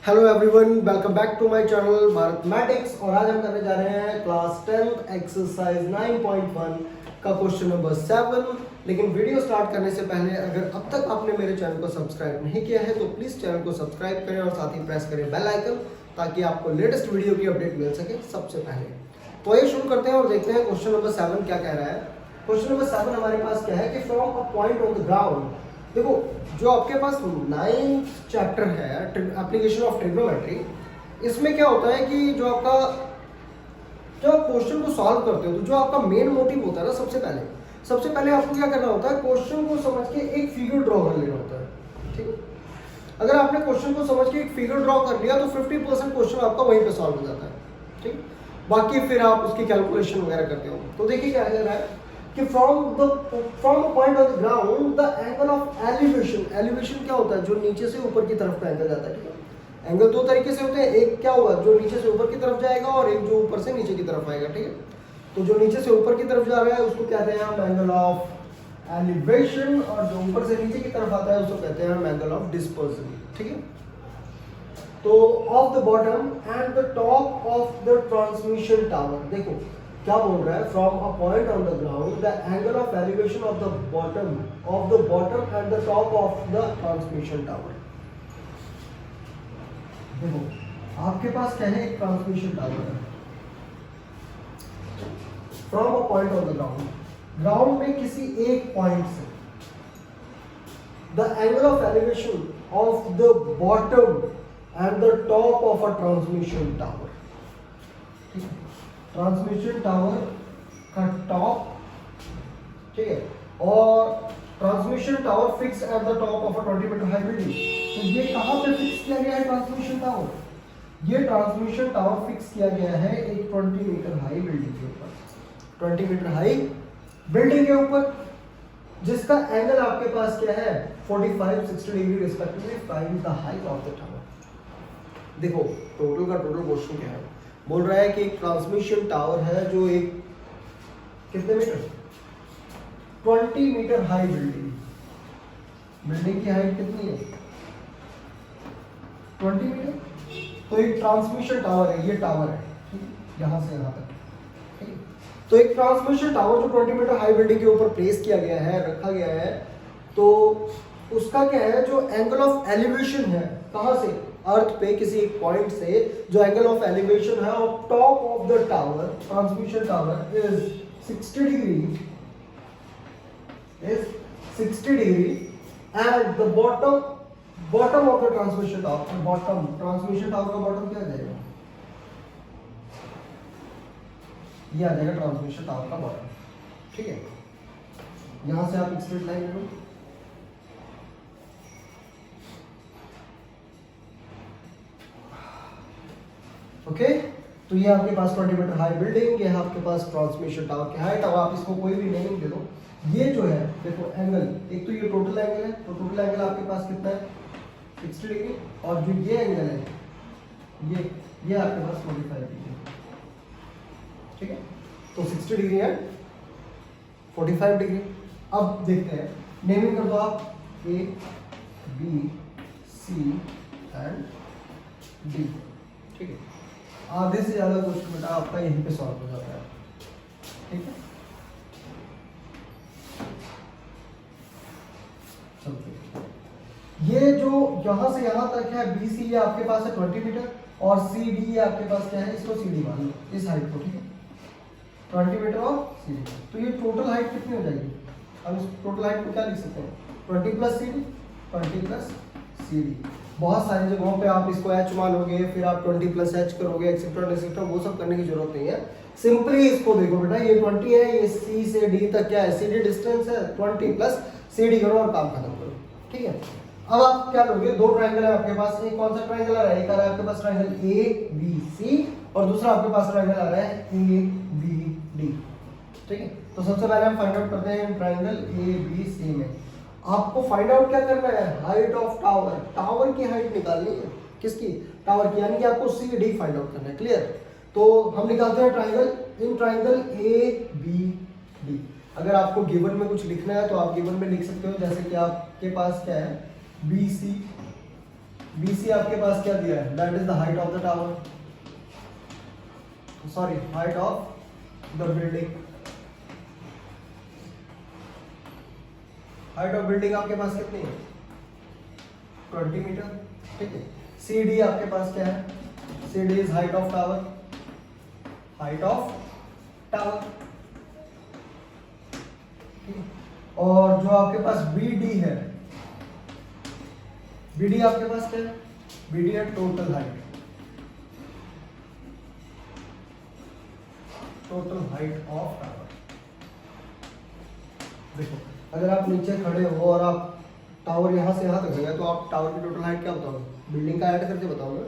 Hello everyone, welcome back to my channel Bharat मैटिक्स। और आज हम करने जा रहे हैं क्लास 10 एक्सरसाइज 9.1 का क्वेश्चन नंबर 7। लेकिन वीडियो स्टार्ट करने से पहले अगर अब तक आपने मेरे चैनल को सब्सक्राइब नहीं किया है तो प्लीज़ चैनल को सब्सक्राइब करें और साथ ही प्रेस करें बेल आइकन, ताकि आपको लेटेस्ट वीडियो की अपडेट मिल सके सबसे पहले। तो ये शुरू करते हैं और देखते हैं क्वेश्चन नंबर 7 क्या कह रहा है। क्वेश्चन नंबर 7 हमारे पास क्या है कि from a point on the ground, देखो जो आपके पास 9th चैप्टर है एप्लीकेशन ऑफ ट्रिग्नोमेट्री, इसमें क्या होता है कि जो आपका जब आप क्वेश्चन को सॉल्व करते हो तो जो आपका मेन मोटिव होता है ना, सबसे पहले आपको क्या करना होता है, क्वेश्चन को समझ के एक फिगर ड्रॉ कर लेना होता है। ठीक है, अगर आपने क्वेश्चन को समझ के एक फिगर ड्रॉ कर लिया तो 50% क्वेश्चन आपका वहीं पे सॉल्व हो जाता है। ठीक, बाकी फिर आप उसकी कैलकुलेशन वगैरह करते हो। तो देखिए क्या कह रहा है कि from a point on the ground the angle of elevation क्या होता है, जो नीचे से ऊपर की तरफ का एंगल जाता है। ठीक है, एंगल दो तरीके से होते हैं, एक क्या होगा जो नीचे से ऊपर की तरफ जाएगा और एक जो ऊपर से नीचे की तरफ आएगा। ठीक है, तो जो नीचे से ऊपर की तरफ जा रहा है उसको कहते हैं हम एंगल ऑफ एलिवेशन, और जो ऊपर से नीचे की तरफ आता है उसको कहते हैं हम एंगल ऑफ डिस्पर्जन। ठीक है, तो of the bottom and the top of the transmission tower, देखो क्या बोल रहा है, from a point on the ground the angle of elevation of the bottom and the top of the transmission tower. देखो आपके पास क्या है, एक ट्रांसमिशन टावर है। From a point on the ground में किसी एक पॉइंट से the angle of elevation of the bottom and the top of a transmission tower. Transmission tower का टॉप, ठीक है, और transmission tower fix at the top of a 20 metre high building. तो ये कहां पे फिक्स किया गया है ट्रांसमिशन टावर? ये ट्रांसमिशन टावर फिक्स किया गया है एक 20 मीटर हाई बिल्डिंग के ऊपर, 20 मीटर हाई बिल्डिंग के ऊपर, जिसका एंगल आपके पास क्या है, 45-60 degree respectively. Find the height of the tower. देखो टोटल का टोटल क्वेश्चन क्या है, बोल रहा है कि एक ट्रांसमिशन टावर है जो एक कितने मीटर, 20 मीटर हाई बिल्डिंग की हाइट कितनी है, 20 मीटर। तो एक ट्रांसमिशन टावर है, ये टावर है, ठीक है, यहां से यहां तक। ठीक है, तो एक ट्रांसमिशन टावर जो 20 मीटर हाई बिल्डिंग के ऊपर प्लेस किया गया है, रखा गया है, तो उसका क्या है, जो एंगल ऑफ एलिवेशन है, कहां से, अर्थ पे किसी एक पॉइंट से जो एंगल ऑफ एलिवेशन है of top of the tower, transmission tower is 60 degree, and the bottom of the transmission tower, transmission tower का बॉटम क्या आ जाएगा, ये आ जाएगा ट्रांसमिशन टावर का बॉटम। ठीक है, यहां से आप एक स्ट्रेट लाइन लो, ओके, तो ये आपके पास 20 मीटर हाई बिल्डिंग, ये आपके पास ट्रांसमिशन टावर की हाइट। अब आप इसको कोई भी नेमिंग दे दो। ये जो है देखो एंगल, एक तो ये टोटल एंगल है, तो टोटल एंगल आपके पास कितना है, 60 डिग्री, और जो ये एंगल है ये आपके पास 45 डिग्री। ठीक है, तो 60 डिग्री है, 45 डिग्री। अब देखते हैं, नेमिंग कर दो आप, A B C and D. ठीक है, आधे से ज्यादा क्वेश्चन बेटा आपका यहीं पे सॉल्व हो जाता है। ठीक है, ये जो यहां से यहां तक है बी सी, ये आपके पास है 20 मीटर, और सी डी आपके पास क्या है, इसको सी डी मान लो, इस हाइट को। ठीक है, 20 मीटर और सी डी, तो ये टोटल हाइट कितनी हो जाएगी, हम इस टोटल हाइट को क्या लिख सकते हैं, 20 plus C D, 20 plus C D. बहुत सारी जगहों पे आप इसको एच मानोगे, फिर आप 20 प्लस एच करोगे, एक्सेट्रा, वो सब करने की जरूरत नहीं है। सिंपली इसको देखो बेटा, ये 20 है, ये सी से डी तक क्या है, सी डी डिस्टेंस है, 20 प्लस सी डी करो और काम खत्म करो। ठीक है, अब आप क्या लोगे, दो ट्रायंगल है आपके पास, एक कौन सा ट्रायंगल आ रहा है, एक आ रहा है आपके पास ट्रायंगल ए बी सी, और दूसरा आपके पास ट्रायंगल आ रहा है ए बी डी। ठीक है, तो सबसे पहले हम फाइंड आउट करते हैं ट्रायंगल ए बी सी में। आपको फाइंड आउट क्या करना है, हाइट ऑफ टावर, टावर की हाइट निकालनी है, किसकी, टावर की, यानी कि आपको सी डी फाइंड आउट करना है। क्लियर, तो हम निकालते हैं triangle, in triangle A B D. अगर आपको गिवन में कुछ लिखना है तो आप गिवन में लिख सकते हो, जैसे कि आपके पास क्या है, बी सी BC आपके पास क्या दिया है, that is the height of the tower, sorry height of the building. Height of building आपके पास कितनी है, 20 मीटर, ठीक है। CD आपके पास क्या है, CD is height of tower, height of tower, और जो आपके पास BD है, BD आपके पास क्या है, BD है total height, total height of tower. देखो अगर आप नीचे खड़े हो और आप टावर यहाँ से यहाँ तक गए तो आप टावर की टोटल हाइट क्या बताओगे, बिल्डिंग का ऐड करके बताओगे,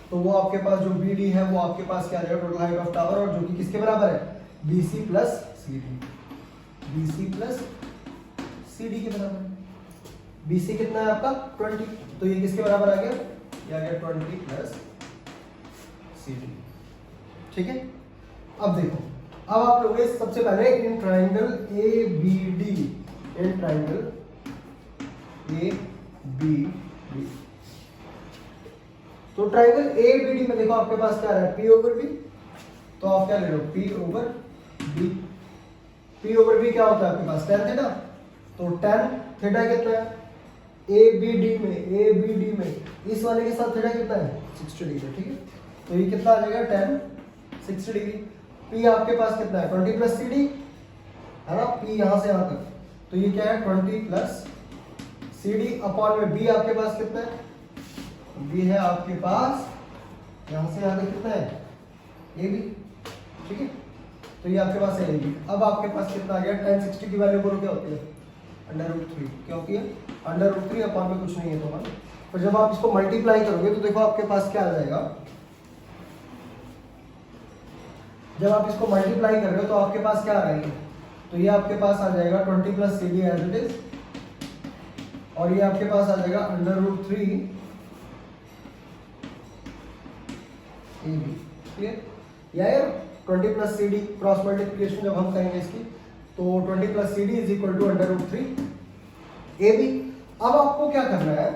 तो वो आपके पास जो BD है वो आपके पास क्या आ जाएगा, टोटल हाइट ऑफ टावर, और जो कि किसके बराबर है, BC plus CD, BC plus CD के बराबर है। BC कितना है आपका 20, तो ये किसके बराबर आ गया, ये आ गया 20 प्लस CD, ठीक है। अब देखो, अब आप लोग सबसे पहले in triangle ABD, in triangle ABD, तो ट्राइंगल ABD में देखो आपके पास क्या है, P ओवर B, तो आप क्या ले रहे हो, P over B, P over B क्या होता है आपके पास, tan थीटा, तो tan थीटा कितना है ABD में इस वाले के साथ थीटा कितना है 60 डिग्री, ठीक है, तो ये कितना आ जाएगा tan 60 डिग्री। P आपके पास कितना है 20 प्लस CD है ना, P यहां से यहां तक, तो ये क्या है 20 प्लस CD अपॉन में B आपके पास कितना है, B है आपके पास यहां से यहां तक कितना है AB, ठीक है, तो ये आपके पास है AB। अब आपके पास कितना आ गया, tan 60 की वैल्यू बोलो क्या होती है, √3, क्या होती है √3 अपॉन में कुछ नहीं है तो फिर जब आप इसको मल्टीप्लाई करोगे तो देखो आपके पास क्या आ जाएगा, जब आप इसको मल्टीप्लाई कर रहे हो तो आपके पास क्या आ रहा है, तो ये आपके पास आ जाएगा 20 plus CD as it is, और ये आपके पास आ जाएगा √3 AB, क्लियर, यार 20 प्लस CD क्रॉस मल्टीप्लिकेशन जब हम करेंगे इसकी, तो 20 plus CD is equal to √3 AB। अब आपको क्या करना है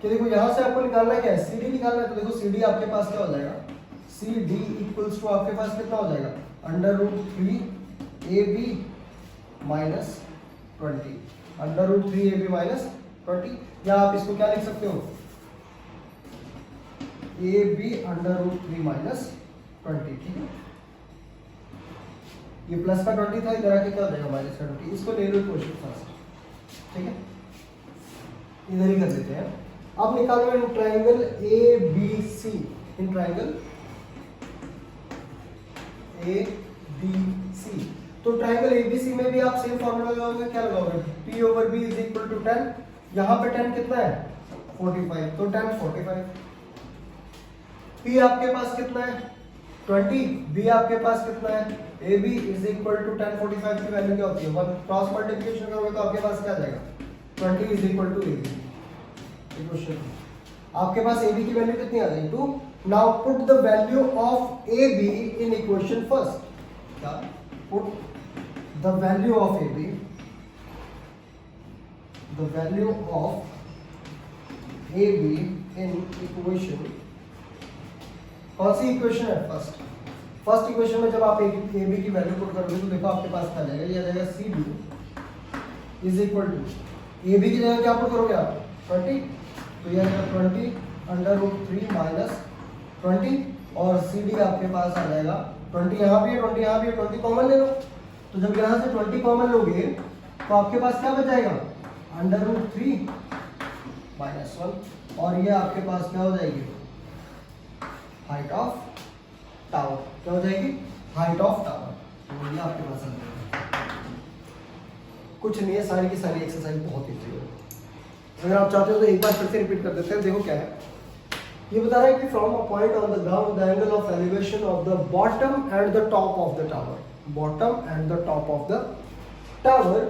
कि देखो यहां से आपको निकालना है क्या है, CD निकालना है, तो देखो CD आपके पास क्या हो जाएगा, CD इक्वल्स टू आपके पास कितना हो जाएगा, √3 AB माइनस 20, √3 AB माइनस 20, या आप इसको क्या लिख सकते हो, AB √3 माइनस 20, ठीक है, ये प्लस का 20 था, इधर आके क्या हो जाएगा माइनस का 20, इसको ले लो क्वेश्चन फर्स्ट, ठीक है, इधर ही कर लेते हैं। अब निकालो in triangle ABC, in triangle ABC, तो ट्राइंगल ABC में भी आप सेम फॉर्मूला लगाओगे, क्या लगाओगे, P over B is equal to tan, यहाँ पे tan कितना है 45, तो tan 45, P आपके पास कितना है 20, B आपके पास कितना है AB is equal to tan 45 की वैल्यू क्या होती है 1, क्रॉस मल्टीप्लिकेशन करोगे तो आपके पास क्या आ जाएगा 20 is equal to AB, equation आपके पास AB की वैल्यू कितनी आ जाएगी 2। Now put the value of AB in equation first, क्या put the value of AB, the value of AB in equation, कौन सी इक्वेशन है फर्स्ट इक्वेशन में जब आप AB की वैल्यू पुट करोगे तो देखो आपके पास क्या आ जाएगा, ये आ जाएगा CD is equal to AB की जगह क्या पुट करोगे आप 20, तो ये आ जाएगा 20 √3 माइनस 20, और CD आपके पास आ जाएगा 20 यहाँ भी है 20 यहाँ भी है, 20 कॉमन ले लो, तो जब यहाँ से 20 कॉमन लोगे तो आपके पास क्या बचाएगा √3 माइनस 1, और ये आपके पास क्या हो जाएगी हाइट ऑफ टावर, क्या हो जाएगी हाइट ऑफ टावर, तो ये आपके पास आ जाएगा। कुछ नहीं है, सारी की सारी एक्सरसाइज बहुत ईजी है, अगर आप चाहते हो तो एक बार फिर से रिपीट कर देते हैं। देखो क्या है, ये बता रहा है कि from a point on the ground the angle of elevation of the bottom and the top of the tower, bottom and the top of the tower,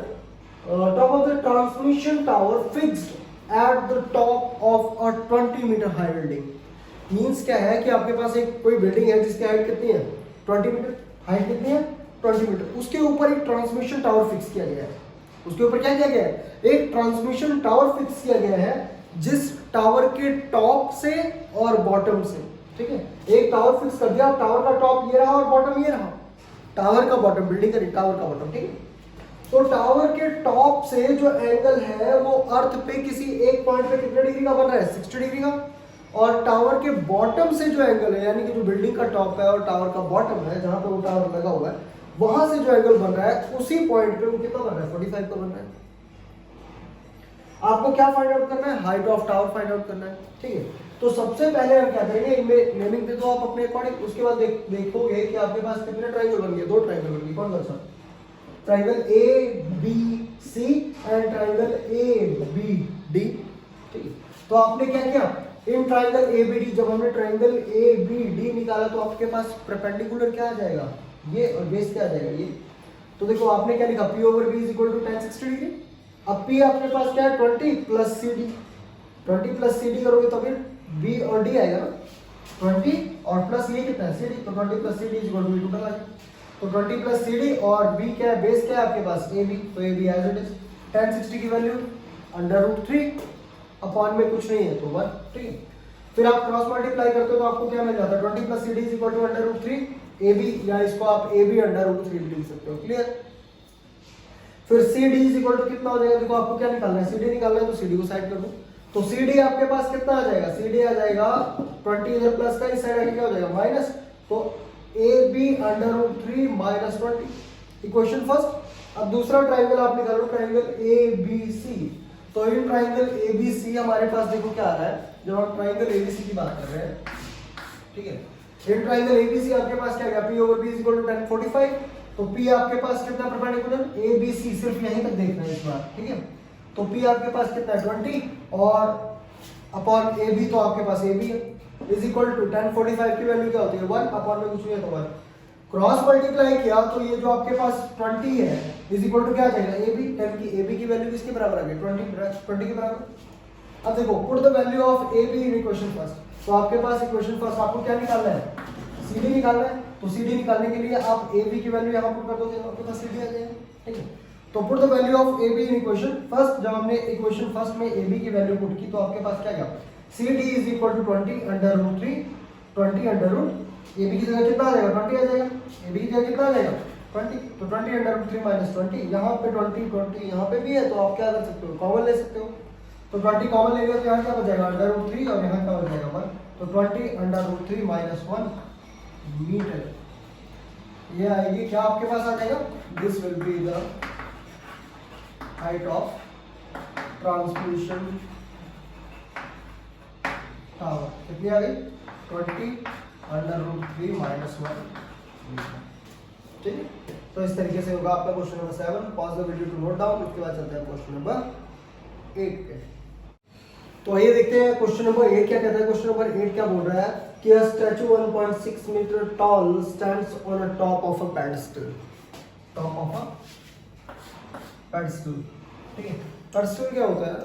top of the transmission tower fixed at the top of a 20 metre high building. Means क्या है कि आपके पास एक कोई building है जिसकी height कितनी है 20 मीटर, हाइट कितनी है 20 मीटर, उसके ऊपर एक ट्रांसमिशन टावर फिक्स किया गया है, उसके ऊपर क्या किया गया है एक ट्रांसमिशन टावर फिक्स किया गया है जिस टावर के टॉप से और बॉटम से, ठीक है। एक टावर फिक्स कर दिया, टावर का टॉप ये रहा और बॉटम ये रहा, टावर का बॉटम, बिल्डिंग का टावर का बॉटम, ठीक है। तो टावर के टॉप से जो एंगल है वो अर्थ पे किसी एक पॉइंट पे कितने डिग्री का बन रहा है, 60 डिग्री का। और टावर के बॉटम से जो एंगल है, यानी कि जो बिल्डिंग का टॉप है और टावर का बॉटम है, जहां पे वो टावर लगा हुआ है, वहां से जो एंगल बन रहा है उसी पॉइंट पे वो कितना बन रहा है, 45 का बन रहा है। आपको क्या फाइंड आउट करना है, height of tower find out करना है, ठीक है। तो सबसे पहले हम क्या करेंगे, इनमें नेमिंग दे दो आप अपने अकॉर्डिंग। उसके बाद देखोगे कि आपके पास कितने ट्रायंगल बन गए, 2 ट्रायंगल बन गए। कौन कौन सा, triangle A B C and triangle A B D, ठीक है। तो आपने क्या किया, in triangle A B D, जब हमने ट्रायंगल ए बी डी निकाला तो आपके पास परपेंडिकुलर क्या आ जाएगा, ये, और बेस क्या आ जाएगा, ये। तो देखो आपने क्या लिखा, P over B is equal to tan 60 degree. अब P आपके पास क्या है, 20 plus C D, 20 plus C D करोगे तो फिर B और D आएगा ना, 20 और प्लस ये कितना है, सी डी, तो 20 plus C D is equal to total आ गया। तो 20 प्लस सी डी और B क्या है, बेस क्या है आपके पास, ए बी, तो A B as it is. tan 60 की वैल्यू √3 अपॉन में कुछ नहीं है तो 1, ठीक है। फिर आप क्रॉस मल्टीप्लाई करते हो तो आपको क्या मिल जाता है, 20 plus C D is equal to √3 A B, या इसको आप ए बी √3 लिख सकते हो, क्लियर। फिर C D is equal to कितना हो जाएगा, देखो आपको क्या निकालना है, सी डी निकालना है, तो सी डी को साइड कर दो। तो सी डी आपके पास कितना आ जाएगा, सी डी आ जाएगा 20, इधर प्लस का, इस साइड आके क्या हो जाएगा माइनस, तो A B √3 minus 20, equation first. अब दूसरा ट्राइंगल आप निकालो, ट्राइंगल ए बी सी। तो इन ट्राइंगल ए बी सी हमारे पास देखो क्या आ रहा है, जब हम ट्राइंगल ए बी सी की बात कर रहे हैं, ठीक है। इन ट्राइंगल ए बी सी आपके पास क्या गया, P over B is equal to tan 45। तो P आपके पास कितना परपेंडिकुलर, ए बी सी, सिर्फ यहीं तक देखना है इस बार, ठीक है। तो P आपके पास कितना है 20 और अपॉन ए बी, तो आपके पास ए बी है, इज इक्वल टू tan 45 की वैल्यू क्या होती है 1, अपॉन में कुछ नहीं है तो 1। क्रॉस मल्टीप्लाई किया तो ये जो आपके पास 20 है इज इक्वल टू क्या आ जाएगा, ए बी, tan की ए बी की वैल्यू किसके बराबर आ गई, 20 के बराबर। अब देखो put the value of A B in equation first. तो आपके पास इक्वेशन फर्स्ट आपको क्या निकालना है, सी डी निकालना है। तो सी डी निकालने के लिए आप ए बी की वैल्यू यहाँ पुट कर दोगे तो आपके पास सी डी आ जाएगा, ठीक है। तो put the value of A B in equation first. जब हमने इक्वेशन फर्स्ट में ए बी की वैल्यू पुट की तो आपके पास क्या गया, C D is equal to 20 √3, 20 √ A B की जगह कितना आ जाएगा, 20 आ जाएगा, ए बी की जगह कितना आ जाएगा 20, तो 20 √3 माइनस 20, यहाँ पे 20 यहाँ पे भी है, तो आप क्या कर सकते हो, कॉमन ले सकते हो। तो 20 कॉमन ले लिया तो यहाँ क्या बच जाएगा √3 और यहाँ क्या बच जाएगा 1, तो 20 √3 माइनस 1 मीटर, ये आएगी क्या आपके पास आ जाएगा, this will be the height of transmission tower. कितनी आ गई, 20 √3 माइनस 1, ठीक है। तो इस तरीके से होगा आपका question number 7। Pause the video to note down, उसके बाद चलते हैं क्वेश्चन नंबर 8 पे। तो आइए देखते हैं क्वेश्चन नंबर 8 क्या कहता है। क्वेश्चन नंबर 8 क्या बोल रहा है कि a statue 1.6 metre tall stands on a top of a pedestal, top of a pedestal, ठीक है। pedestal क्या होता है,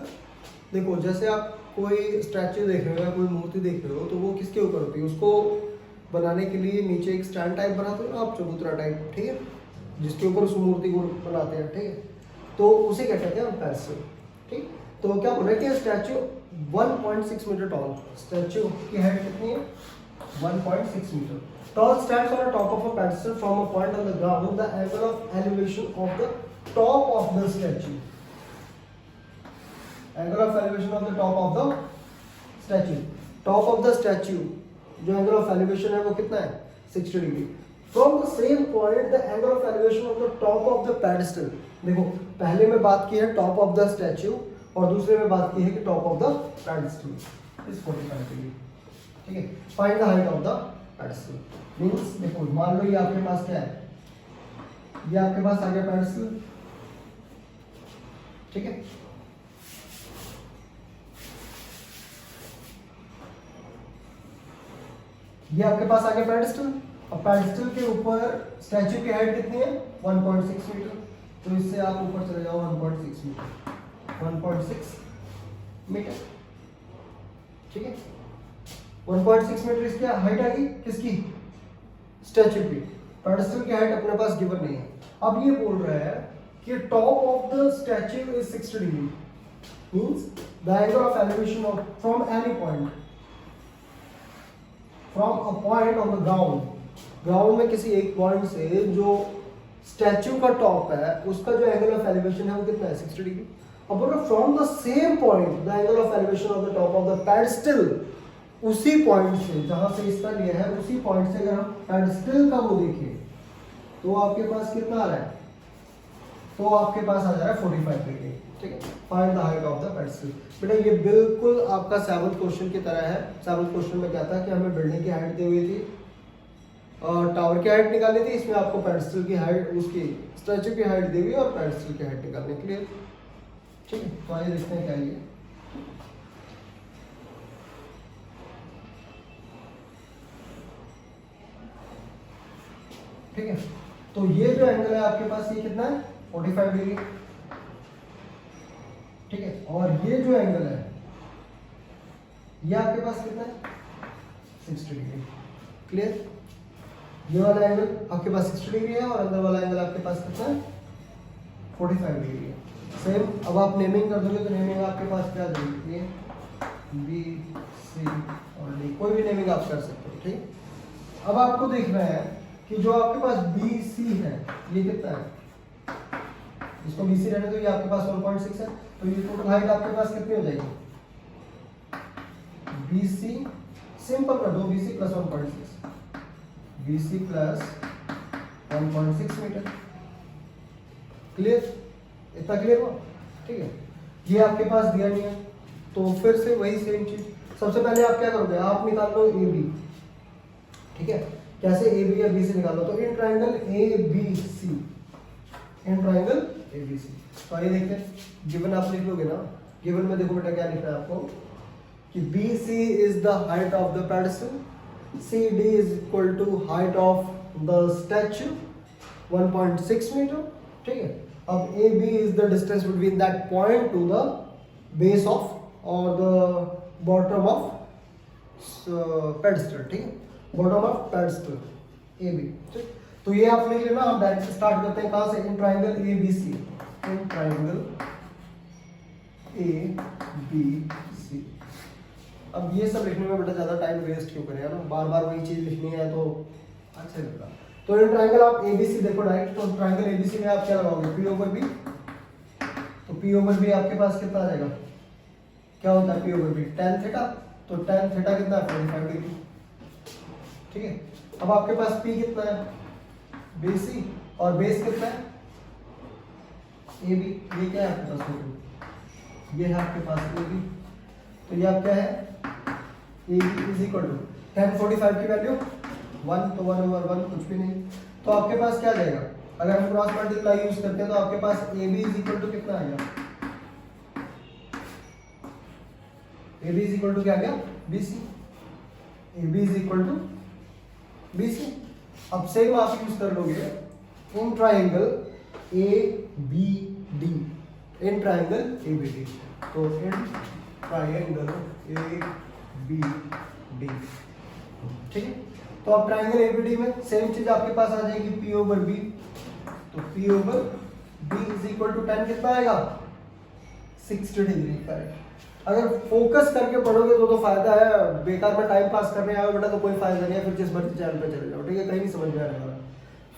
देखो जैसे आप कोई स्टैचू देख रहे हो या कोई मूर्ति देख रहे हो तो वो किसके ऊपर होती है, उसको बनाने के लिए नीचे एक स्टैंड टाइप बनाते हो ना आप, चबूतरा टाइप, ठीक है, जिसके ऊपर उस मूर्ति को बनाते हैं, ठीक है। तो उसे क्या कहते हैं, पेडेस्टल, ठीक। तो क्या बोल रहे हैं कि स्टैचू 1.6 मीटर टॉल, स्टैचू की हाइट कितनी है 1.6 metre tall, stands on the top of a pedestal from a point on the ground. The angle of elevation of the top of the statue, angle of elevation of the top of the statue, top of the statue जो angle of elevation है वो कितना है 60 degree. From the same point the angle of elevation of the top of the pedestal, देखो पहले में बात की है top of the statue और दूसरे में बात की है कि top of the pedestal is 45 degree, ठीक है। Find the height of the pedestal means देखो मान लो ये आपके पास क्या है, ये आपके पास आ गया pedestal, ठीक है। ये आपके पास आ गया pedestal। अब pedestal के ऊपर स्टैचू की हाइट कितनी है 1.6 मीटर, तो इससे आप ऊपर चले जाओ 1.6 मीटर, 1.6 मीटर, ठीक है। 1.6 मीटर इसकी हाइट आ गई, किसकी, स्टैचू की। पेडेस्टल की हाइट अपने पास गिवन नहीं है। अब ये बोल रहा है कि top of the statue is 60 degree, means the angle of elevation of from any point, from a point on the ground, ground में किसी एक पॉइंट से जो स्टैचू का टॉप है उसका जो एंगल ऑफ एलिवेशन है वो कितना है 60 डिग्री। अब बोलो from the same point the angle of elevation of the top of the pedestal, उसी पॉइंट से जहां से इसका लिया है उसी पॉइंट से अगर हम पेडस्टल का वो देखिए तो आपके पास कितना आ रहा है, तो आपके पास आ जा रहा है 45 डिग्री। ठीक है, find the height of the pedestal. बेटा ये बिल्कुल आपका 7th क्वेश्चन की तरह है। 7th क्वेश्चन में क्या था कि हमें बिल्डिंग की हाइट दी हुई थी और टावर की हाइट निकालनी थी, इसमें आपको पेडस्टल की हाइट, उसकी स्टैचू की हाइट दी हुई और पेडस्टल की हाइट निकालने के लिए। ठीक है, तो आइए देखते हैं क्या ये। ठीक है, तो ये जो एंगल है आपके पास ये कितना है 45 डिग्री। ठीक है, और ये जो एंगल है ये आपके पास कितना है 60 डिग्री। क्लियर, ये वाला एंगल आपके पास 60 डिग्री है और अंदर वाला एंगल आपके पास कितना है 45 डिग्री है। सेम, अब आप नेमिंग कर दोगे तो नेमिंग आपके पास क्या देगी, ए बी सी और डी, कोई भी नेमिंग आप कर सकते हो। ठीक, अब आपको देखना है कि जो आपके पास बी सी है ये कितना है, इसको बी सी रहने दो, ये आपके पास 1.6 है, तो ये टोटल हाइट आपके पास कितनी हो जाएगी बी सी, सिंपल कर दो, B C plus 1.6, B C plus 1.6 metre. Clear, इतना क्लियर हुआ। ठीक है, ये आपके पास दिया नहीं है तो फिर से वही सेम चीज, सबसे पहले आप क्या करोगे, आप निकाल लो ए बी। ठीक है, कैसे ए बी या बी सी निकालो, तो in triangle A B C, in triangle A B C. तो आइए देखते हैं, गिवन आप लिख लोगे ना, गिवन में देखो बेटा क्या लिखना है आपको कि B C is the height of the pedestal, C D is equal to height of the statue 1.6 metre. ठीक है, अब A B is the distance between that point to the base of और द बॉटम ऑफ पेडस्टल। ठीक है, bottom of pedestal A B. ठीक, तो ये आप लिख लेना, हम डायरेक्ट स्टार्ट करते हैं कहां से, in triangle A B C, in triangle A B C. अब ये सब लिखने में बेटा ज्यादा टाइम वेस्ट क्यों करें, है ना, बार बार वही चीज लिखनी है तो अच्छा लगता। तो इन ट्राइंगल आप एबीसी देखो डायरेक्ट, तो ट्राइंगल एबीसी में आप क्या लगाओगे, पी ओवर बी, तो पी ओवर बी आपके पास कितना आ जाएगा, क्या होता है P over B, tan theta, तो tan थीटा कितना है 45 डिग्री। ठीक है, अब आपके पास पी कितना है बीसी और बेस कितना है ए बी, ये क्या है आपके पास, ये है आपके पास ए बी, तो ये आप क्या है A B is equal to tan 45 की वैल्यू 1, तो 1/1 कुछ भी नहीं, तो आपके पास क्या जाएगा, अगर हम क्रॉस मल्टीप्लाई यूज करते हैं तो आपके पास A B is equal to कितना आएगा, A B is equal to क्या आ गया B C, A B is equal to B C. अब सेम आप यूज कर लोगे in triangle A B D, in triangle A B D, तो in triangle A B D. ठीक है, तो अब ट्राइंगल ए बी डी में सेम चीज आपके पास आ जाएगी पी ओवर बी, तो P over B is equal to tan कितना आएगा 60 डिग्री। करेक्ट, अगर फोकस करके पढ़ोगे तो फायदा है, बेकार में टाइम पास करने आओ बेटा तो कोई फायदा नहीं है, फिर जिस मर्जी चैनल पे चले जाओ। ठीक है, कहीं नहीं समझ में आने वाला,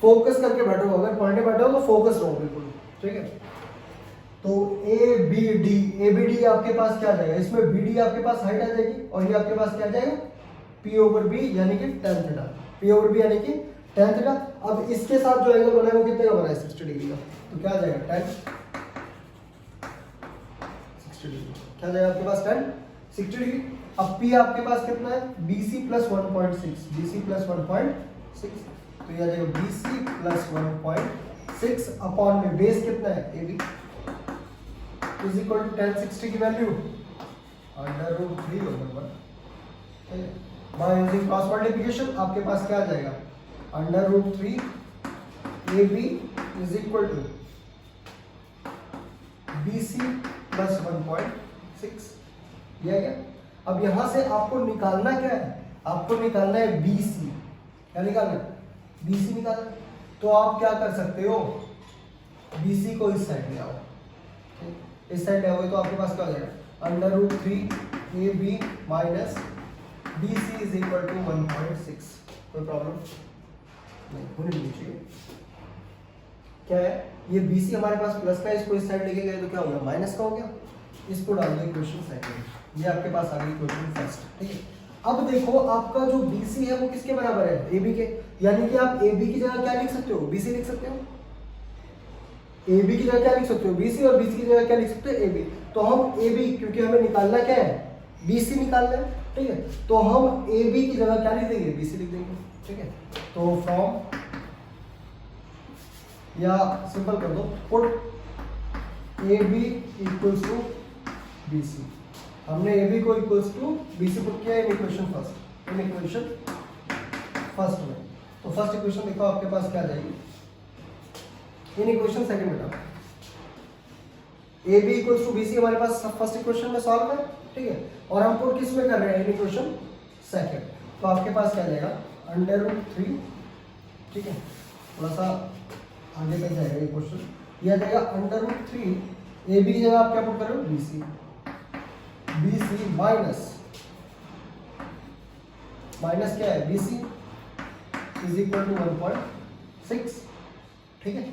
फोकस करके बैठो, अगर पढ़ने बैठो तो फोकस रहो बिल्कुल। ठीक है, तो A B D, A B D आपके पास क्या आ जाएगा, इसमें बी डी आपके पास हाइट आ जाएगी और ये आपके पास क्या आ जाएगा पी ओवर बी यानी कि tan theta, P over B यानी कि tan थीटा। अब इसके साथ जो एंगल बना है वो कितने का बना है 60 डिग्री का, तो क्या आ जाएगा tan 60 डिग्री, क्या जाएगा आपके पास tan 60 डिग्री। अब P आपके पास कितना है BC प्लस 1.6, BC प्लस 1.6, तो यह जाएगा BC प्लस 1.6 अपॉन में बेस कितना है AB is equal to tan 60 की value √3/1। By using cross multiplication आपके पास क्या आ जाएगा √3 AB is equal to BC plus 1.6, यह क्या। अब यहां से आपको निकालना क्या है, आपको निकालना है BC, क्या निकालना है BC निकालना है। तो आप क्या कर सकते हो, BC को इस साइड ले आओ, इस साइड ले आओगे तो आपके पास क्या हो जाएगा √3 AB minus BC is equal to 1.6। कोई प्रॉब्लम नहीं होनी नहीं चाहिए। क्या है ये BC हमारे पास प्लस का, इसको इस साइड लेके गए तो क्या हो गया माइनस का हो गया। इसको डाल दो इक्वेशन सेकंड, ये आपके पास आ गई इक्वेशन फर्स्ट। ठीक है, अब देखो आपका जो BC है वो किसके बराबर है, AB के, यानी कि आप AB की जगह क्या लिख सकते हो, BC लिख सकते हो। AB की जगह क्या लिख सकते हो, BC, और BC की जगह क्या लिख सकते हो, AB। तो हम AB, क्योंकि हमें निकालना क्या है, BC निकालना है। ठीक है, तो हम AB की जगह क्या लिख देंगे, BC लिख देंगे। ठीक है, तो फ्रॉम, या सिंपल कर दो, put AB equals to BC। हमने AB को इक्वल्स टू BC पुट किया in equation first, in equation first में। तो फर्स्ट इक्वेशन देखो आपके पास क्या आ जाएगी, इन इक्वेशन सेकंड में था AB इक्वल्स टू BC हमारे पास फर्स्ट इक्वेशन में सॉल्व है। ठीक है, और हम पुट किस में कर रहे हैं, इन इक्वेशन सेकंड। तो आपके पास क्या जाएगा, √3। ठीक है, थोड़ा सा आगे तक जाएगा ये क्वेश्चन, यह जाएगा √3 AB की जगह आप क्या पुट कर रहे हो, BC माइनस क्या है, BC इज इक्वल टू 1.6। ठीक है,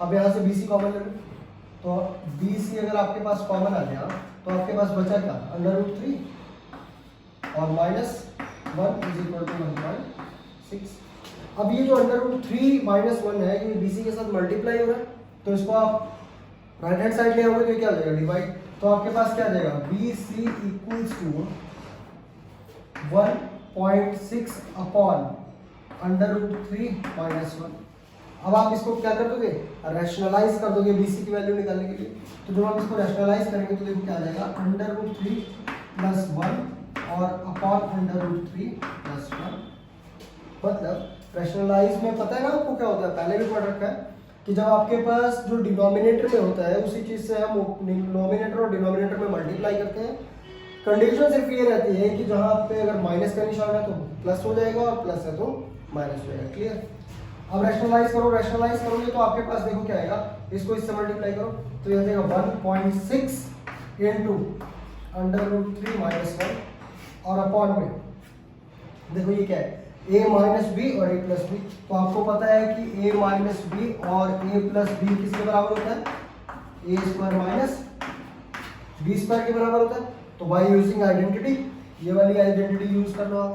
अब यहाँ से BC कॉमन ले लो, तो BC अगर आपके पास कॉमन आ गया तो आपके पास बचा क्या, √3 और माइनस 1 इज इक्वल टू 1.6। अब ये जो √3 माइनस 1 है ये BC के साथ मल्टीप्लाई हो रहा है, तो इसको आप राइट हैंड साइड ले आओगे तो क्या हो जाएगा, डिवाइड। तो आपके पास क्या आ जाएगा, BC equals to 1.6 upon √3 minus 1। अब आप इसको क्या कर दोगे, रैशनलाइज कर दोगे BC की वैल्यू निकालने के लिए। तो जब आप इसको रैशनलाइज करेंगे तो देखो क्या आ जाएगा, √3 प्लस 1 और अपॉन √3 प्लस 1। मतलब रैशनलाइज में पता है ना आपको क्या होता है, पहले भी पढ़ रखा है कि जब आपके पास जो डिनोमिनेटर में होता है उसी चीज से हम नोमिनेटर और डिनोमिनेटर में मल्टीप्लाई करते हैं। कंडीशन सिर्फ ये रहती है कि जहां पे अगर माइनस का निशान है तो प्लस हो जाएगा और प्लस है तो माइनस हो जाएगा। क्लियर। अब रैशनलाइज करोगे तो आपके पास देखो क्या आएगा, इसको इससे मल्टीप्लाई करो तो ये जाएगा 1.6 इंटू √3 माइनस 1 और अपॉन में देखो ये क्या है, a माइनस बी और a प्लस बी। तो आपको पता है कि a माइनस बी और a प्लस बी किसके बराबर होता है, a square minus b square के बराबर होता है। तो बाय यूजिंग आइडेंटिटी, ये वाली आइडेंटिटी यूज कर लो आप।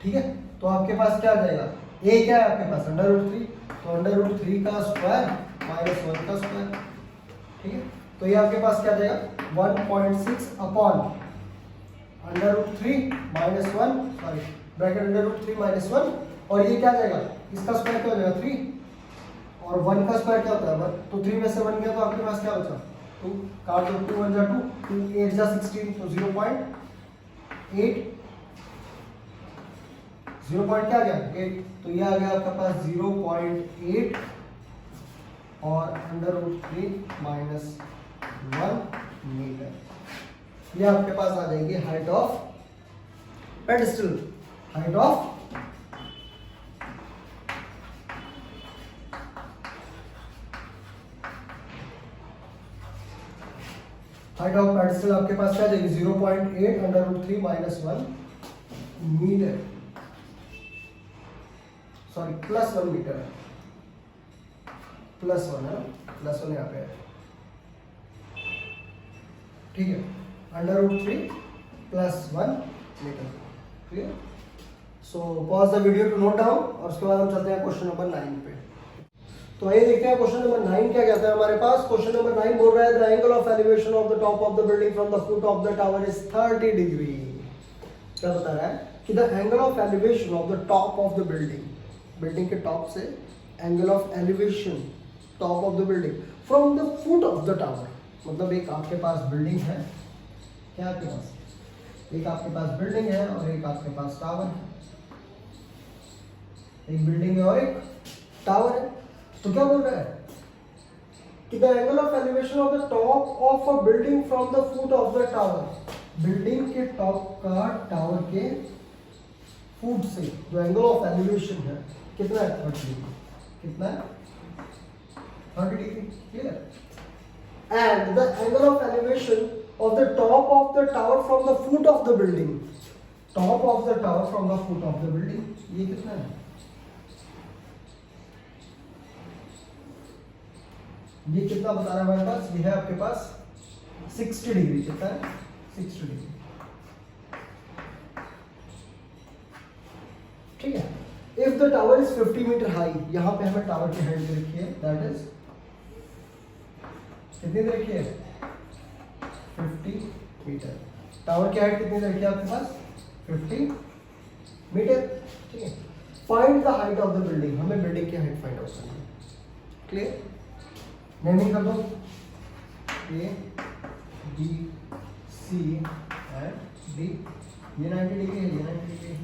ठीक है, तो आपके पास क्या आ जाएगा, a क्या है आपके पास, √3, तो √3 का स्क्वायर माइनस 1 का स्क्वायर। ठीक है, तो ये आपके पास क्या आ जाएगा 1.6 upon √3 minus 1, sorry bracket √3 minus 1, और ये क्या आ जाएगा, इसका स्क्वायर क्या हो जाएगा 3 और 1 का स्क्वायर क्या होता है 1, तो 3 में से 1 गया तो आपके पास क्या बचा 2, काट दो 2 1 जा 2, 2 8 जा 16, तो 0.8 क्या आ गया 8, तो ये आ गया आपके पास 0.8 और √3 माइनस 1 मीटर। ये आपके पास आ जाएगी height of pedestal, height of pedestal आपके पास क्या आ जाएगी 0.8 √3 minus 1 metre, sorry plus 1 metre है, प्लस 1 है ना, प्लस 1 यहाँ पे है। ठीक है, √3 plus 1 metre. Clear. So pause the video to note down और उसके बाद हम चलते हैं क्वेश्चन नंबर 9 पे। तो आइए देखते हैं क्वेश्चन नंबर 9 क्या कहता है हमारे पास। क्वेश्चन नंबर 9 बोल रहा है the angle of elevation of the top of the building from the foot of the tower is 30 degree. क्या बता रहा है कि the angle of elevation of the top of the building, building के top से angle of elevation top of the building from the foot of the tower, मतलब एक आपके पास बिल्डिंग है, क्या आपके पास एक आपके पास बिल्डिंग है और एक आपके पास टावर है, एक बिल्डिंग है और एक टावर है। तो क्या बोल रहा है कि the angle of elevation of the top of a building from the foot of the tower, building के टॉप का टावर के फुट से जो एंगल ऑफ एलिवेशन है कितना है 30 डिग्री, कितना है 30 degree. Clear. And the angle of elevation of the top of the tower from the foot of the building. Top of the tower from the foot of the building. ये कितना है? ये कितना बता रहा है हमारे पास? ये है आपके पास 60 डिग्री. कितना है? 60 डिग्री. ठीक है. If the tower is 50 metre high, यहाँ पे हमें टावर की हाइट दे रखी है, that is कितनी दे रखी है? 50 मीटर. टावर की हाइट कितनी दे रखी है आपके पास? 50 मीटर. ठीक है. Find the height of the building. हमें बिल्डिंग की हाइट फाइंड आउट करनी है. क्लियर? नेमिंग कर दो. A B C and D. ये 90 डिग्री है, ये 90 डिग्री है.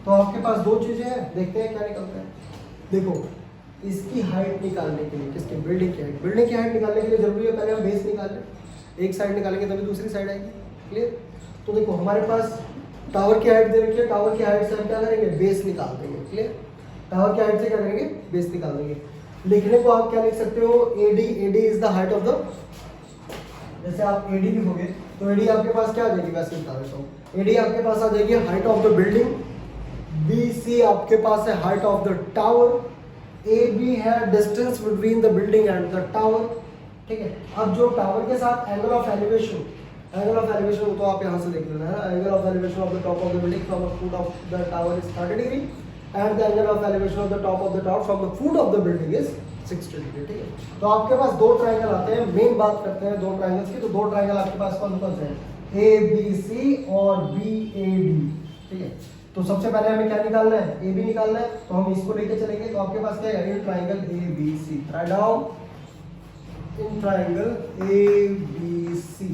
तो आपके पास दो चीजें हैं, देखते हैं क्या निकलता है. देखो, इसकी हाइट निकालने के लिए, किसकी? बिल्डिंग की हाइट. बिल्डिंग की हाइट निकालने के लिए जरूरी है पहले हम बेस निकाल लें. एक साइड निकालेंगे तभी दूसरी साइड आएगी. क्लियर? तो देखो हमारे पास टावर की हाइट दे रखी है. टावर की हाइट से हम क्या करेंगे? बेस निकाल देंगे. क्लियर? टावर की हाइट से क्या करेंगे? बेस निकाल देंगे. लिखने को आप क्या लिख सकते हो? AD. AD is the height of the, जैसे आप एडी लिखोगे तो एडी आपके पास क्या आ जाएगी? वैसे बता देता हूँ. एडी आपके पास आ जाएगी height of the building. BC आपके पास है height of the tower. AB है distance between the building and the tower. ठीक है. अब जो टावर के साथ angle of elevation, angle of elevation तो आप यहाँ से देख लेना है. Angle of elevation of the top of the building from the foot of the tower is 30 degree and the angle of elevation of the top of the tower from the foot of the building is 60 degree. ठीक है. तो आपके पास दो triangle आते हैं. Main बात करते हैं दो ट्रायंगल्स की. तो दो ट्रायंगल आपके पास कौन कौन से हैं? ABC और BAD. ठीक है. तो सबसे पहले हमें क्या निकालना है? AB निकालना है. तो हम इसको लेके चलेंगे. तो आपके पास क्या है? In triangle ABC. Write down in triangle ABC.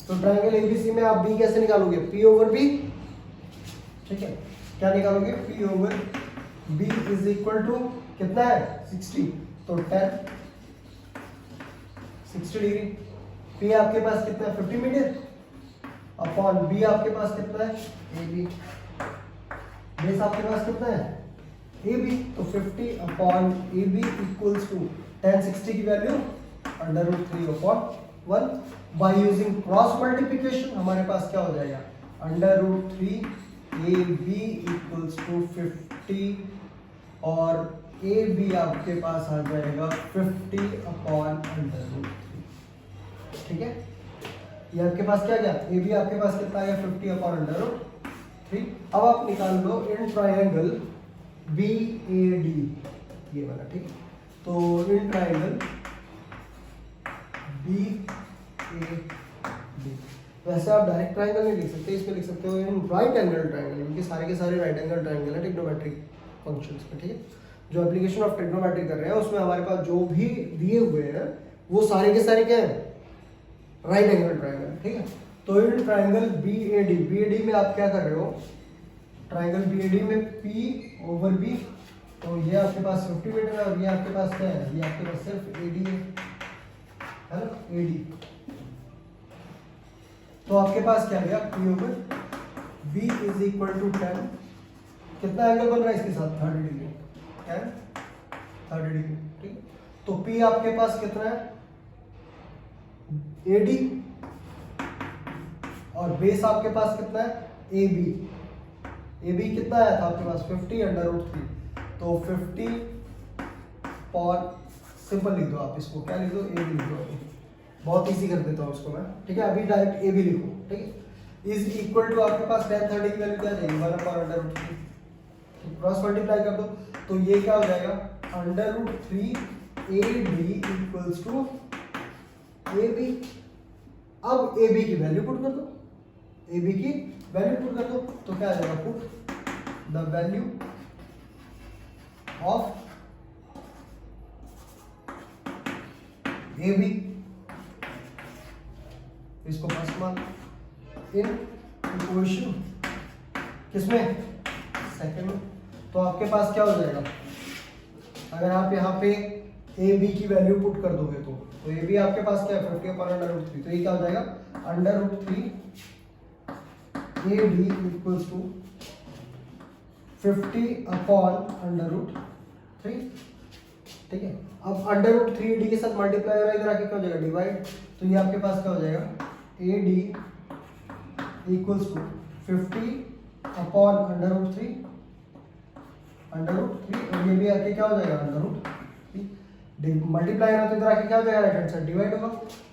तो ट्रायंगल ABC में आप B कैसे निकालोगे? P over B. ठीक है. क्या निकालोगे? P over B is equal to कितना है? 60. तो 10 60 डिग्री. P आपके पास कितना है? 50 मीटर अपॉन B आपके पास कितना है? AB. बेस आपके पास कितना है? AB. तो 50 अपॉन AB इक्वल्स टू 10. 60 की value √3 upon 1. Bye using cross multiplication हमारे पास क्या हो जाएगा? √3 AB इक्वल्स टू 50 और AB आपके पास आ जाएगा 50 अपॉन √3. ठीक है. ये आपके पास क्या गया? AB आपके पास कितना आया? 50 अपॉन √3. अब आप निकाल लो इन ट्रायंगल BAD. ये वाला. ठीक है. तो इन ट्रायंगल BAD. वैसे आप डायरेक्ट ट्रायंगल नहीं लिख सकते, इसमें लिख सकते हो इन राइट एंगल ट्रायंगल. इनके सारे के सारे राइट एंगल ट्रायंगल है ट्रिग्नोमेट्रिक फंक्शंस में. ठीक है. जो एप्लीकेशन ऑफ ट्रिग्नोमेट्री कर रहे हैं उसमें हमारे पास जो भी दिए हुए हैं वो सारे के सारे क्या है? Right angle triangle. ठीक है. तो इन ट्रायंगल BAD में आप क्या कर रहे हो? ट्रायंगल BAD में P ओवर B. तो ये आपके पास 50 मीटर है और ये आपके पास क्या है? ये आपके पास सिर्फ AD है ना? AD. तो आपके पास क्या गया? P over B is equal to 10. कितना एंगल बन रहा है इसके साथ? 30 डिग्री. 30 डिग्री. ठीक. तो P आपके पास कितना है? AD. और बेस आपके पास कितना है? AB. AB कितना आया था आपके पास? 50 √3. तो 50 और सिंपल लिख दो आप इसको. क्या लिख दो? AB लिख दो. बहुत इजी कर देता हूँ इसको मैं. ठीक है. अभी डायरेक्ट AB लिखो. ठीक है. इज इक्वल टू आपके पास 10 30 की वैल्यू क्या जाएगी? 1 अपॉन √3. क्रॉस मल्टीप्लाई कर दो तो ये क्या हो जाएगा? √3 AD इक्वल्स टू AB. अब AB की वैल्यू पुट कर दो. AB की वैल्यू पुट कर दो तो क्या आ जाएगा? Put the value of AB. इसको फर्स्ट मान इन इक्वेशन किसमें? सेकंड में. तो आपके पास क्या हो जाएगा? अगर आप यहाँ पे AB की वैल्यू पुट कर दोगे तो AB आपके पास क्या है? 50 अपॉन √3. तो ये क्या हो जाएगा? √3 AD इक्वल्स टू 50 अपॉन √3. ठीक है. अब √3 AD के साथ मल्टीप्लाई हो रहा है, इधर आके क्या हो जाएगा? डिवाइड. तो ये आपके पास क्या हो जाएगा? AD इक्वल्स टू 50 अपॉन √3 और ये भी आके क्या हो जाएगा √3 मल्टीप्लाई है तो इधर आके क्या हो जाएगा राइट हैंड साइड डिवाइड होगा।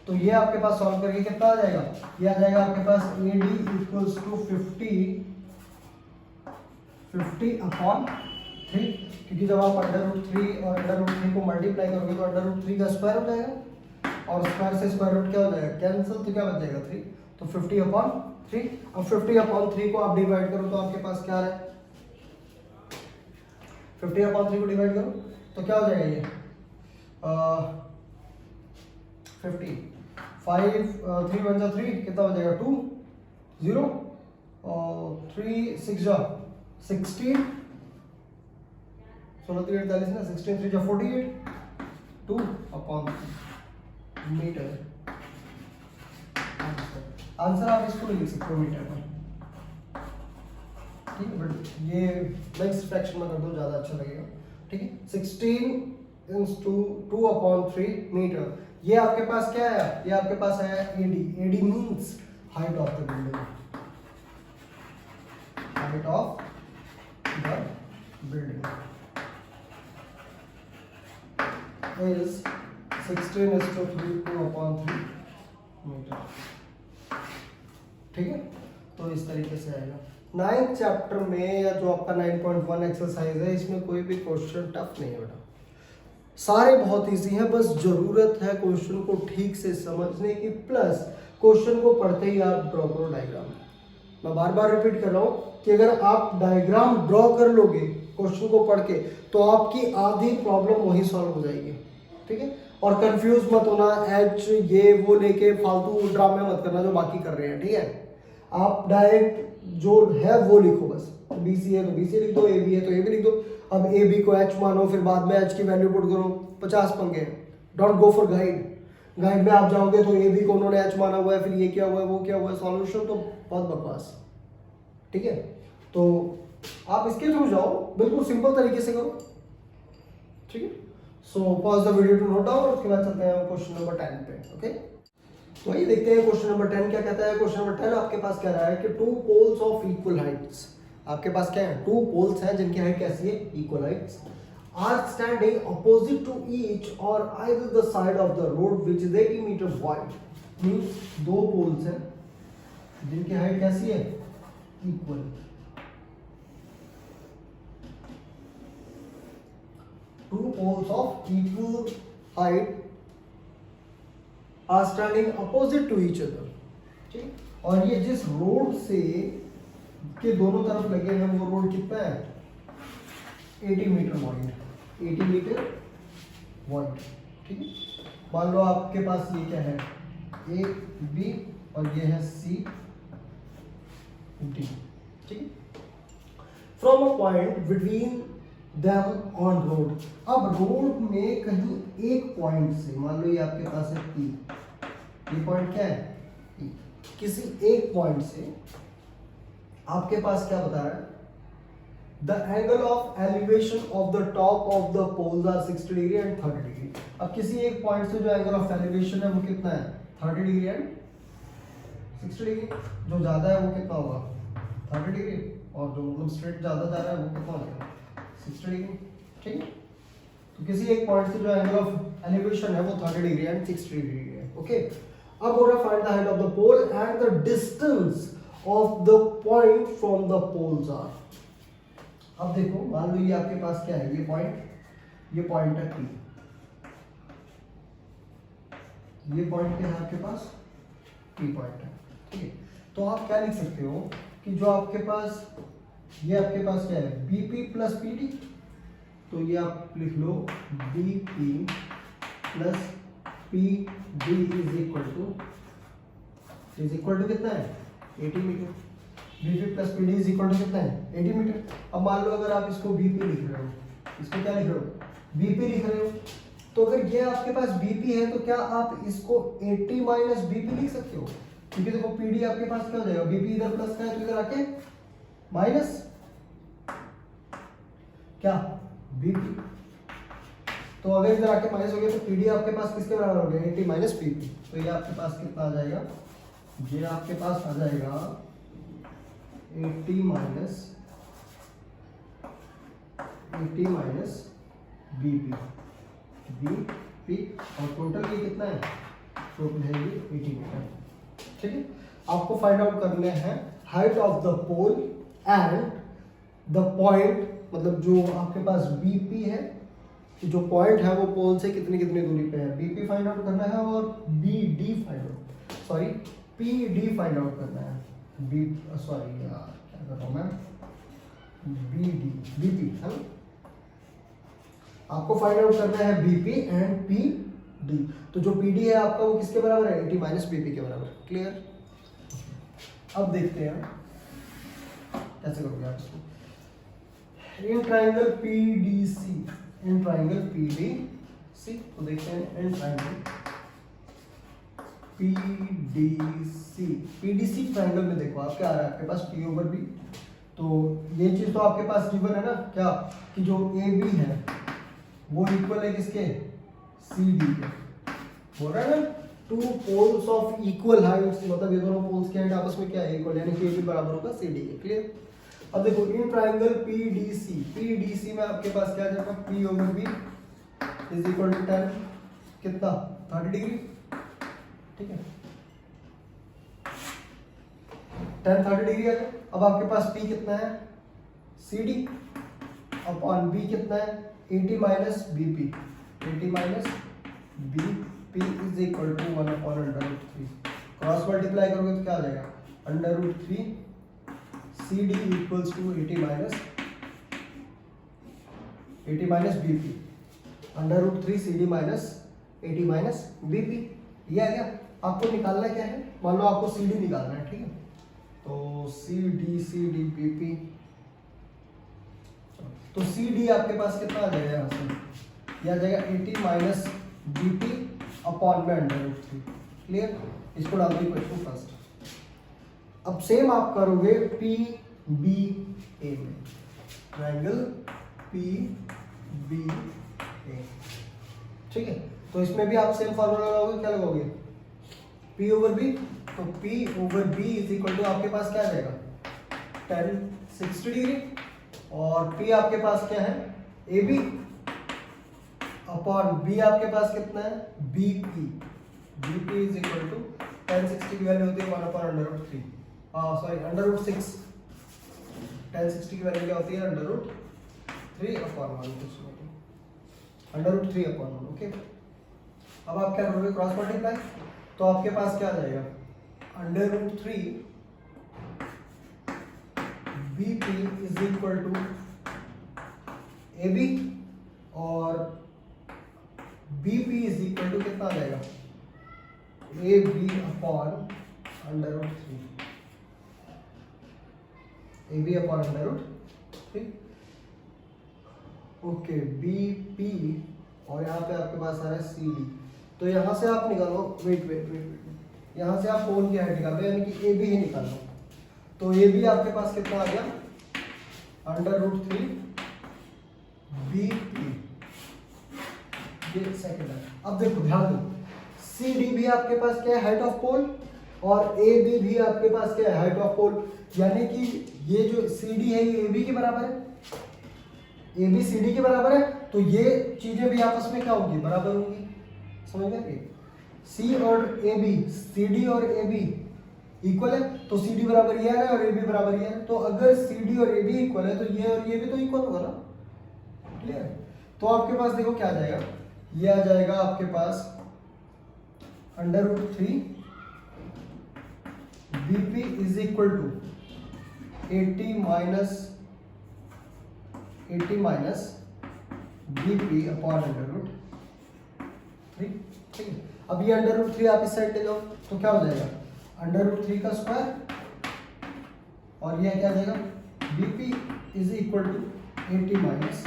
तो ये आपके पास सॉल्व करके कितना आ जाएगा, ये आ जाएगा आपके पास AD इक्वल्स टू 50 अपॉन 3, क्योंकि जब आप √3 और √3 को मल्टीप्लाई करोगे तो √3 का स्क्वायर हो जाएगा और स्क्वायर से स्क्वायर रूट क्या हो जाएगा कैंसिल, तो क्या बच जाएगा 3, तो 50 अपॉन 3। अब 50 अपॉन 3 को आप डिवाइड करो तो आपके पास क्या है, 50 अपॉन 3 को डिवाइड करो तो क्या हो जाएगा ये 50 5 3 1 3 कितना हो जाएगा 2 0 और 3 6 जा 16 16 3 48 ना 16 3 जा 48 2 अपॉन मीटर। आंसर आप इसको लिख सकते हो मीटर पर, ठीक है, बट ये नेक्स्ट फ्रैक्शन में कर दो ज़्यादा अच्छा लगेगा, ठीक है। 16 इंटू 2 अपॉन 3 मीटर, ये आपके पास क्या है, ये आपके पास है AD means height of the building, height of the building is 16 into 2 upon 3 metre, ठीक है। तो इस तरीके से आएगा। 9th चैप्टर में या जो आपका 9.1 एक्सरसाइज है इसमें कोई भी क्वेश्चन टफ नहीं है बेटा, सारे बहुत इजी हैं, बस जरूरत है क्वेश्चन को ठीक से समझने की, प्लस क्वेश्चन को पढ़ते ही आप ड्रॉ करो डायग्राम। मैं बार बार रिपीट कर रहा हूँ कि अगर आप डायग्राम ड्रॉ कर लोगे क्वेश्चन को पढ़ के तो आपकी आधी प्रॉब्लम वही सॉल्व हो जाएगी, ठीक है। और कंफ्यूज मत होना, एच ये वो लेके फालतू ड्रामे मत करना जो बाकी कर रहे हैं, ठीक है। आप डायरेक्ट जो है वो लिखो, बस BC है तो BC लिख दो, AB है तो AB लिख दो। अब AB को H मानो, फिर बाद में H की वैल्यू पुट करो, 50 पंगे। डोंट गो फॉर गाइड में आप जाओगे तो AB को उन्होंने H माना हुआ है, फिर ये क्या हुआ है वो क्या हुआ है, सॉल्यूशन तो बहुत बकवास, ठीक है। तो आप इसके थ्रू जाओ, बिल्कुल सिंपल तरीके से करो, ठीक है। So pause the video to note down, उसके बाद चलते हैं क्वेश्चन नंबर 10 पे, ओके। तो ये देखते हैं क्वेश्चन नंबर 10 क्या कहता है। क्वेश्चन नंबर 10 आपके पास कह रहा है कि 2 पोल्स ऑफ इक्वल हाइट्स, आपके पास क्या है 2 पोल्स हैं जिनकी हाइट कैसी है equal heights, are standing opposite to each और either the side of the road which is 80 metre wide. Means 2 poles हैं जिनकी हाइट कैसी है equal, 2 poles of equal height are standing opposite to each other, ठीक। और ये जिस road से के दोनों तरफ लगे हैं वो रोड कितना है 80 मीटर वाइड, 80 मीटर वाइड, ठीक है। मान लो आपके पास ये क्या है A B और ये है C D, ठीक। From a point between them on road, अब रोड में कहीं एक पॉइंट से, मान लो ये आपके पास है P, ये पॉइंट क्या है P, किसी एक पॉइंट से आपके पास क्या बता रहा है the angle of elevation of the top of the poles are 60 degree and 30 degree. अब किसी एक पॉइंट से जो एंगल ऑफ एलिवेशन है वो कितना है 30 डिग्री एंड 60 डिग्री, जो ज्यादा है वो कितना होगा 30 डिग्री और जो मतलब स्ट्रेट ज्यादा जा रहा है वो कितना होगा 60 डिग्री, ठीक है। तो किसी एक पॉइंट से जो एंगल ऑफ एलिवेशन है वो 30 डिग्री एंड 60 डिग्री है, ओके। अब बोल रहा find the height of the pole and the distance of the point from the poles are. अब देखो मान लो ये आपके पास क्या है, ये पॉइंट है P, ये पॉइंट क्या है आपके पास P पॉइंट है, ठीक है। तो आप क्या लिख सकते हो कि जो आपके पास ये आपके पास क्या है BP प्लस PD, तो ये आप लिख लो BP plus PD is equal to कितना है 80 metre. BP plus PD is equal to कितना है 80 मीटर। अब मान लो अगर आप इसको BP लिख रहे हो, इसको क्या लिख रहे हो BP लिख रहे हो, तो अगर ये आपके पास BP है तो क्या आप इसको 80 माइनस BP लिख सकते हो, क्योंकि देखो PD आपके पास क्या हो जाएगा BP इधर प्लस का है तो इधर आके माइनस क्या BP, तो अगर इधर आके माइनस हो गया तो PD आपके पास किसके बराबर हो गया 80 माइनस BP, तो ये आपके पास कितना आ जाएगा ये आपके पास आ जाएगा 80 माइनस बीपी और टोटल ये कितना है, टोटल है ये 80 मीटर। ठीक है, आपको फाइंड आउट करने हैं height of the pole and the point, मतलब जो आपके पास बीपी है, जो पॉइंट है वो पोल से कितनी कितनी दूरी पे है, बीपी फाइंड आउट करना है और पीडी फाइंड आउट करना है। सॉरी यार क्या कर रहा हूँ मैं, बीपी है ना, आपको फाइंड आउट करना है बीपी एंड पीडी। तो जो पीडी है आपका वो किसके बराबर है, 80 माइनस बीपी के बराबर। क्लियर। अब देखते हैं कैसे करोगे आप इसको। इन ट्राइंगल पीडीसी, तो देखते हैं इन ट्राइंगल पीडीसी ट्राइंगल में देखो आप क्या आ रहा है आपके पास, पी ओवर बी। तो ये चीज तो आपके पास गिवन है ना, क्या कि जो ए बी है वो इक्वल है किसके, सी डी के। बोल रहा है ना, two poles of equal heights, मतलब ये दोनों पोल्स के हाइट आपस में क्या है, इक्वल, यानी कि ए बी बराबर होगा सी डी के। क्लियर। अब देखो इन ट्राइंगल पीडीसी में आपके पास क्या आ जाएगा, P over B is equal to 10 कितना 30 डिग्री। ठीक है, 10 30 डिग्री आ गया। अब आपके पास P कितना है, CD अपॉन B कितना है, 80 minus BP, 80 minus BP is equal to 1 upon √3। Cross multiply करोगे तो क्या आ जाएगा, √3 CD equals to 80 minus BP, √3 CD minus 80 minus BP। ये आ गया। आपको निकालना क्या है, मान लो आपको CD निकालना है। ठीक है, तो CD BP, तो CD आपके पास कितना आ जाएगा, यहाँ से यह आ जाएगा 80 माइनस BP अपॉन में √3। क्लियर। इसको डाल दो इक्वेशन फर्स्ट। अब सेम आप करोगे PBA में, ट्रायंगल PBA। ठीक है, तो इसमें भी आप सेम फॉर्मूला लगाओगे, क्या लगाओगे, P ओवर B। तो P over B is equal to आपके पास क्या आ जाएगा, 10 60 डिग्री, और P आपके पास क्या है, AB अपॉन B आपके पास कितना है, BP इज इक्वल टू 10 60 की वैल्यू होती है 1 अपॉन √3, सॉरी √6। 10 60 की वैल्यू क्या होती है, √3 अपॉन 1, √3 अपॉन 1। ओके, अब आप क्या करोगे, क्रॉस मल्टीप्लाई। तो आपके पास क्या आ जाएगा, √3 BP is equal to AB और BP इज इक्वल टू कितना आ जाएगा, AB upon √3, AB upon √3। Okay, BP और यहाँ पे आपके पास आ रहा है CD। तो यहाँ से आप निकालो, वेट, यहाँ से आप कोण की हाइट निकालो, यानी कि AB ही निकालो। तो AB आपके पास कितना आ गया, √3 BP, ये सेकंड है। अब देखो ध्यान दो, CD भी आपके पास क्या है, हाइट ऑफ पोल, और AB भी आपके पास क्या है, हाइट ऑफ पोल, यानी कि ये जो CD है ये AB के बराबर है, AB CD के बराबर है। तो ये चीजें भी आपस में क्या होंगी, बराबर होंगी। समझ गए, C और AB, CD और AB इक्वल है, तो CD बराबर ये है और AB बराबर ये है। तो अगर CD और AB इक्वल है तो ये और ये भी तो इक्वल होगा ना। क्लियर। तो आपके पास देखो क्या आ जाएगा, ये आ जाएगा आपके पास √3 BP is equal to 80 minus BP upon √3। ठीक है, अब ये √3 आप इस साइड ले जाओ तो क्या हो जाएगा, √3 का स्क्वायर, और ये क्या आ जाएगा, BP is equal to 80 minus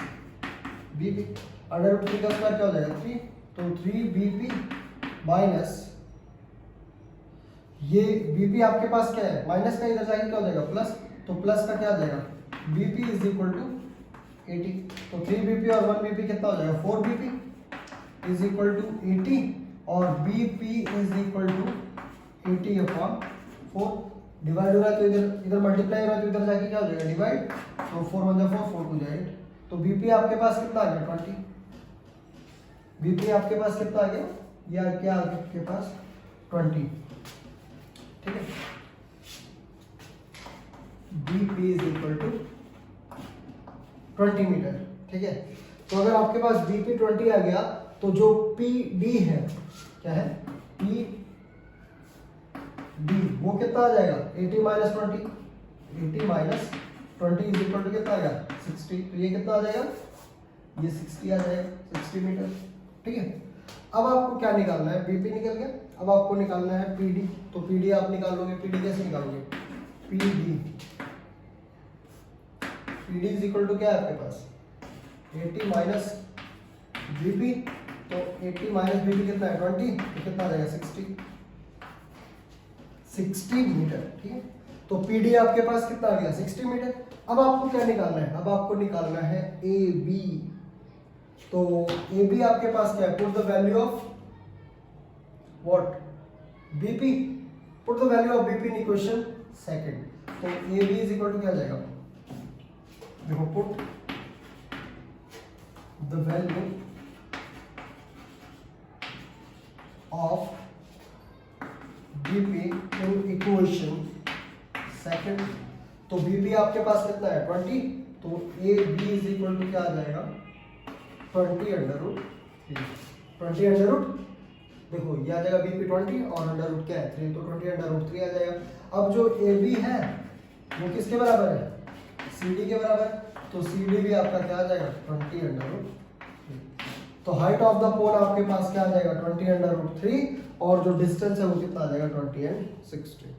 BP, √3 का स्क्वायर क्या हो जाएगा, 3, तो 3 BP माइनस ये BP आपके पास क्या है, माइनस का इधर जाएगा क्या हो जाएगा, प्लस, तो प्लस का क्या आ जाएगा, BP इज इक्वल टू 80। तो 3 BP और 1 BP कितना हो जाएगा, 4 BP इज इक्वल टू 80, और BP is equal to 80 upon 4 divide हो रहा है तो इधर मल्टीप्लाई हो रहा है तो इधर जाके क्या हो जाएगा डिवाइड, तो 4 1 4 4 2 8, तो बीपी आपके पास कितना आ गया 20, बीपी आपके पास कितना आ गया, या क्या आ गया आपके पास 20, ठीक है। BP is equal to 20 metre, ठीक है। तो अगर आपके पास बीपी 20 आ गया तो जो पीडी है, क्या है पी डी, वो कितना आ जाएगा 80 minus 20, 80 minus 20 is equal to कितना आ गया 60, तो ये कितना आ जाएगा, ये 60 आ जाएगा, 60 मीटर, ठीक है। अब आपको क्या निकालना है, बीपी निकल गया, अब आपको निकालना है पीडी, तो पीडी आप निकाल लोगे, पीडी कैसे निकालोगे, PD, PD is equal to क्या है आपके पास 80 माइनस बीपी, तो 80 माइनस बीपी कितना है 20, तो कितना आ जाएगा 60 मीटर, ठीक है। तो पीडी आपके पास कितना आ गया 60 मीटर। अब आपको क्या निकालना है, अब आपको निकालना है ए बी, तो ए बी आपके पास क्या है, put the value of what BP, put the value of BP in equation second, तो A B is equal to क्या आ जाएगा, देखो put the value of BP in equation second, तो बीपी आपके पास कितना है 20, तो A B is equal to क्या आ जाएगा 20 अंडर रूट 3, 20 अंडर रूट, देखो ये आ जाएगा बीपी 20 और अंडर रूट क्या है 3, तो 20 अंडर रूट 3 आ जाएगा। अब जो ए बी है वो किसके बराबर है, सी डी के बराबर, तो सी डी भी आपका क्या आ जाएगा 20 अंडर रूट 3, तो हाइट ऑफ द पोल आपके पास क्या आ जाएगा 20 अंडर रूट 3, और जो डिस्टेंस है वो कितना आ जाएगा 20 एंड 60,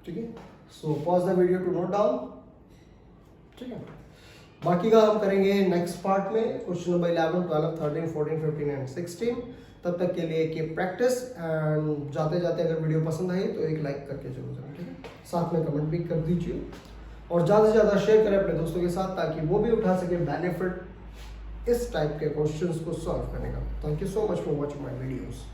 ठीक है। So pause the video to note down, ठीक है। बाकी का हम करेंगे नेक्स्ट पार्ट में, क्वेश्चन नंबर 11 12 13 14 15 एंड 16। तब तक के लिए कीप प्रैक्टिस, एंड जाते जाते अगर वीडियो पसंद आई तो एक लाइक करके जरूर जाए, ठीक है। साथ में कमेंट भी कर दीजिए और ज़्यादा से ज़्यादा शेयर करें अपने दोस्तों के साथ, ताकि वो भी उठा सके बेनिफिट इस टाइप के क्वेश्चंस को सॉल्व करने का। Thank you so much for watching my videos.